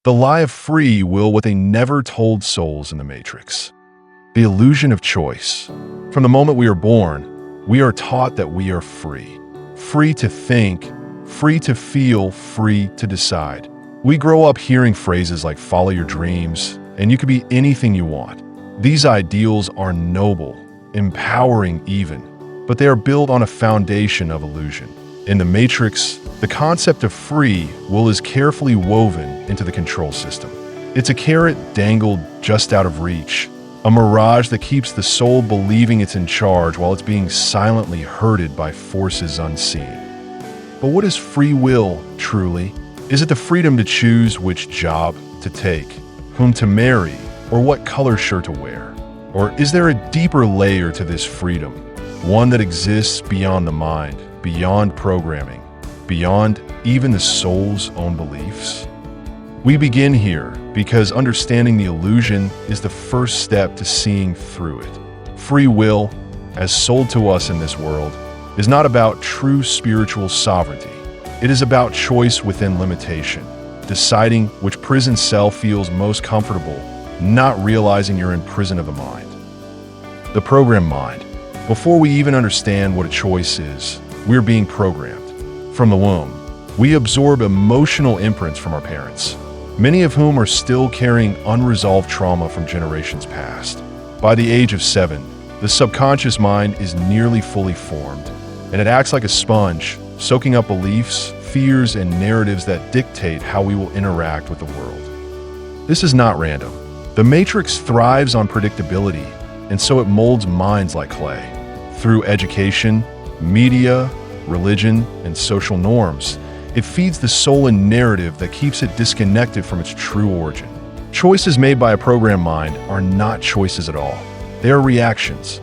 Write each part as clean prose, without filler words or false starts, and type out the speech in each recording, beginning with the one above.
The lie of free will, what they never told souls in the Matrix. The illusion of choice. From the moment we are born, we are taught that we are free. Free to think, free to feel, free to decide. We grow up hearing phrases like follow your dreams, and you can be anything you want. These ideals are noble, empowering even, but they are built on a foundation of illusion. In the Matrix, the concept of free will is carefully woven into the control system. It's a carrot dangled just out of reach, a mirage that keeps the soul believing it's in charge while it's being silently herded by forces unseen. But what is free will, truly? Is it the freedom to choose which job to take, whom to marry, or what color shirt to wear? Or is there a deeper layer to this freedom, one that exists beyond the mind, beyond programming, beyond even the soul's own beliefs? We begin here because understanding the illusion is the first step to seeing through it. Free will, as sold to us in this world, is not about true spiritual sovereignty. It is about choice within limitation, deciding which prison cell feels most comfortable, not realizing you're in prison of the mind. The programmed mind. Before we even understand what a choice is, we're being programmed. From the womb, we absorb emotional imprints from our parents, many of whom are still carrying unresolved trauma from generations past. By the age of 7, the subconscious mind is nearly fully formed, and it acts like a sponge, soaking up beliefs, fears, and narratives that dictate how we will interact with the world. This is not random. The Matrix thrives on predictability, and so it molds minds like clay. Through education, media, religion, and social norms, it feeds the soul a narrative that keeps it disconnected from its true origin. Choices made by a programmed mind are not choices at all. They are reactions.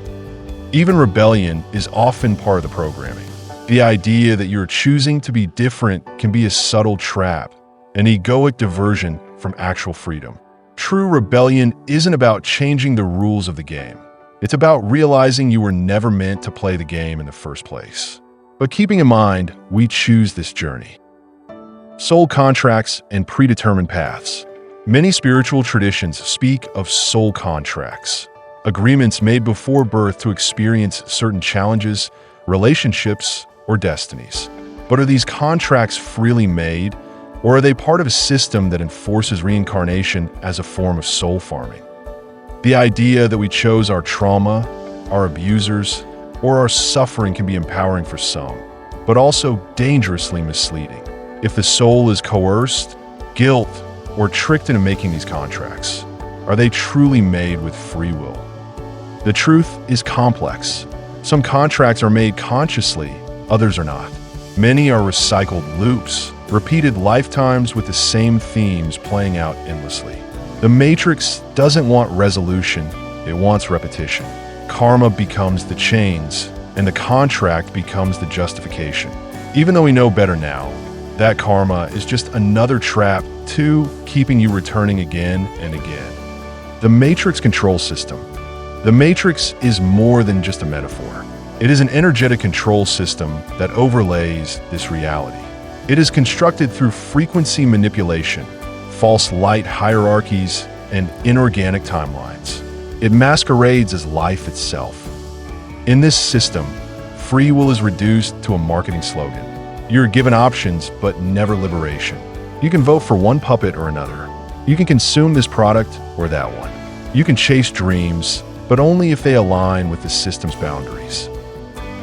Even rebellion is often part of the programming. The idea that you're choosing to be different can be a subtle trap, an egoic diversion from actual freedom. True rebellion isn't about changing the rules of the game. It's about realizing you were never meant to play the game in the first place. But keeping in mind, we choose this journey. Soul contracts and predetermined paths. Many spiritual traditions speak of soul contracts, agreements made before birth to experience certain challenges, relationships, or destinies. But are these contracts freely made, or are they part of a system that enforces reincarnation as a form of soul farming? The idea that we chose our trauma, our abusers, or our suffering can be empowering for some, but also dangerously misleading. If the soul is coerced, guilt, or tricked into making these contracts, are they truly made with free will? The truth is complex. Some contracts are made consciously, others are not. Many are recycled loops, repeated lifetimes with the same themes playing out endlessly. The Matrix doesn't want resolution, it wants repetition. Karma becomes the chains, and the contract becomes the justification. Even though we know better now, that karma is just another trap to keeping you returning again and again. The Matrix control system. The Matrix is more than just a metaphor. It is an energetic control system that overlays this reality. It is constructed through frequency manipulation, false light hierarchies, and inorganic timelines. It masquerades as life itself. In this system, free will is reduced to a marketing slogan. You're given options, but never liberation. You can vote for one puppet or another. You can consume this product or that one. You can chase dreams, but only if they align with the system's boundaries.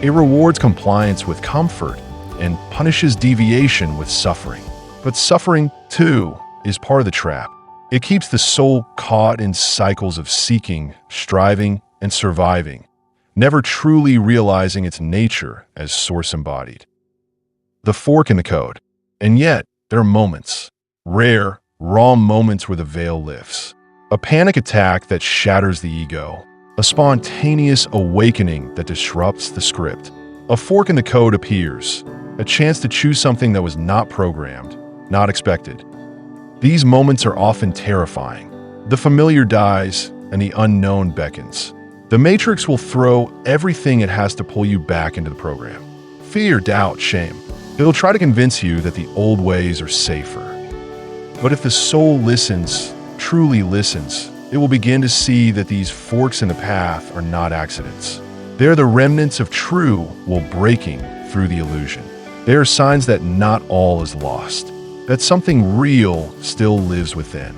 It rewards compliance with comfort and punishes deviation with suffering. But suffering, too, is part of the trap. It keeps the soul caught in cycles of seeking, striving, and surviving, never truly realizing its nature as source embodied. The fork in the code. And yet, there are moments, rare, raw moments where the veil lifts. A panic attack that shatters the ego. A spontaneous awakening that disrupts the script. A fork in the code appears, a chance to choose something that was not programmed, not expected. These moments are often terrifying. The familiar dies and the unknown beckons. The Matrix will throw everything it has to pull you back into the program. Fear, doubt, shame. It'll try to convince you that the old ways are safer. But if the soul listens, truly listens, it will begin to see that these forks in the path are not accidents. They are the remnants of true while breaking through the illusion. They are signs that not all is lost, that something real still lives within.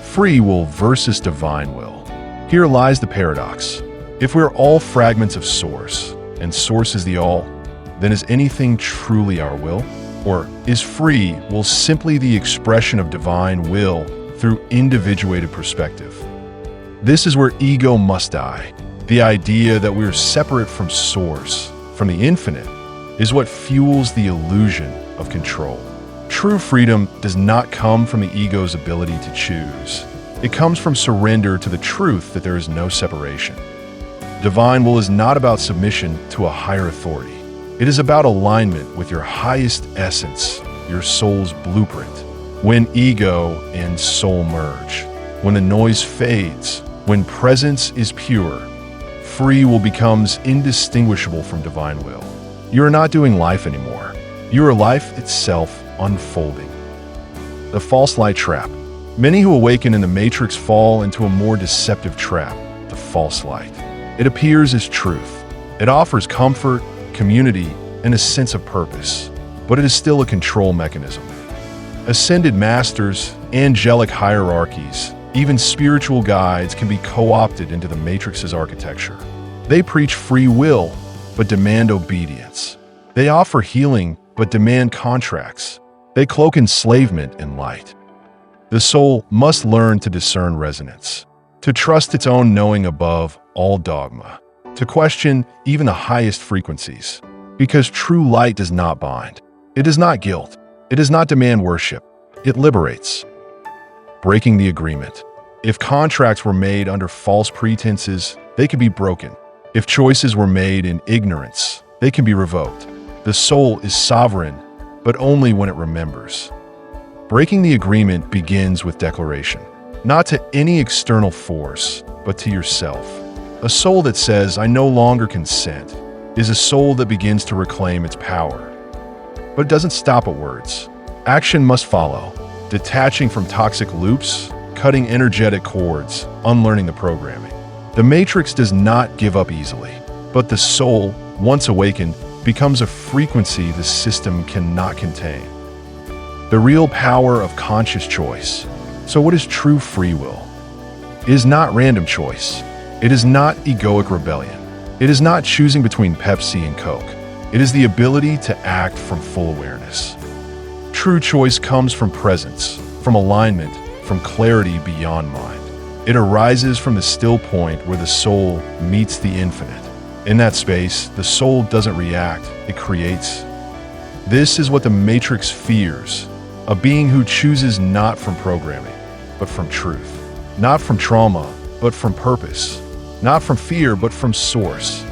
Free will versus divine will. Here lies the paradox. If we're all fragments of Source, and Source is the all, then is anything truly our will? Or is free will simply the expression of divine will through individuated perspective? This is where ego must die. The idea that we're separate from Source, from the infinite, is what fuels the illusion of control. True freedom does not come from the ego's ability to choose. It comes from surrender to the truth that there is no separation. Divine will is not about submission to a higher authority. It is about alignment with your highest essence, your soul's blueprint. When ego and soul merge, when the noise fades, when presence is pure, free will becomes indistinguishable from divine will. You are not doing life anymore. You are life itself unfolding. The false light trap. Many who awaken in the matrix fall into a more deceptive trap, the false light. It appears as truth. It offers comfort, community, and a sense of purpose, but it is still a control mechanism. Ascended masters, angelic hierarchies, even spiritual guides can be co-opted into the matrix's architecture. They preach free will, but demand obedience. They offer healing, but demand contracts. They cloak enslavement in light. The soul must learn to discern resonance, to trust its own knowing above all dogma, to question even the highest frequencies. Because true light does not bind. It does not guilt. It does not demand worship. It liberates. Breaking the agreement. If contracts were made under false pretenses, they can be broken. If choices were made in ignorance, they can be revoked. The soul is sovereign, but only when it remembers. Breaking the agreement begins with declaration, not to any external force, but to yourself. A soul that says, "I no longer consent," is a soul that begins to reclaim its power. But it doesn't stop at words. Action must follow, detaching from toxic loops, cutting energetic cords, unlearning the programming. The matrix does not give up easily, but the soul, once awakened, becomes a frequency the system cannot contain. The real power of conscious choice. So what is true free will? It is not random choice. It is not egoic rebellion. It is not choosing between Pepsi and Coke. It is the ability to act from full awareness. True choice comes from presence, from alignment, from clarity beyond mind. It arises from the still point where the soul meets the infinite. In that space, the soul doesn't react, it creates. This is what the matrix fears, a being who chooses not from programming, but from truth. Not from trauma, but from purpose. Not from fear, but from source.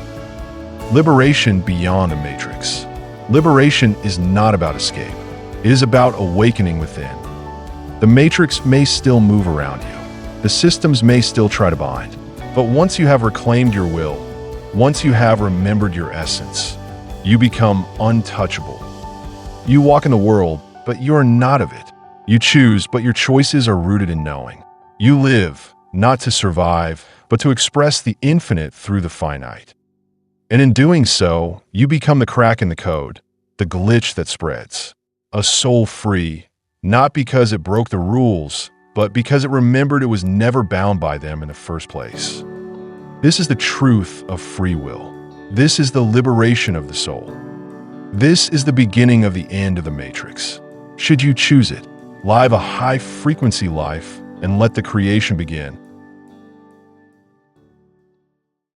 Liberation beyond the matrix. Liberation is not about escape. It is about awakening within. The matrix may still move around you. The systems may still try to bind. But once you have reclaimed your will, once you have remembered your essence, you become untouchable. You walk in the world, but you are not of it. You choose, but your choices are rooted in knowing. You live, not to survive, but to express the infinite through the finite. And in doing so, you become the crack in the code, the glitch that spreads. A soul free, not because it broke the rules, but because it remembered it was never bound by them in the first place. This is the truth of free will. This is the liberation of the soul. This is the beginning of the end of the matrix. Should you choose it, live a high-frequency life and let the creation begin.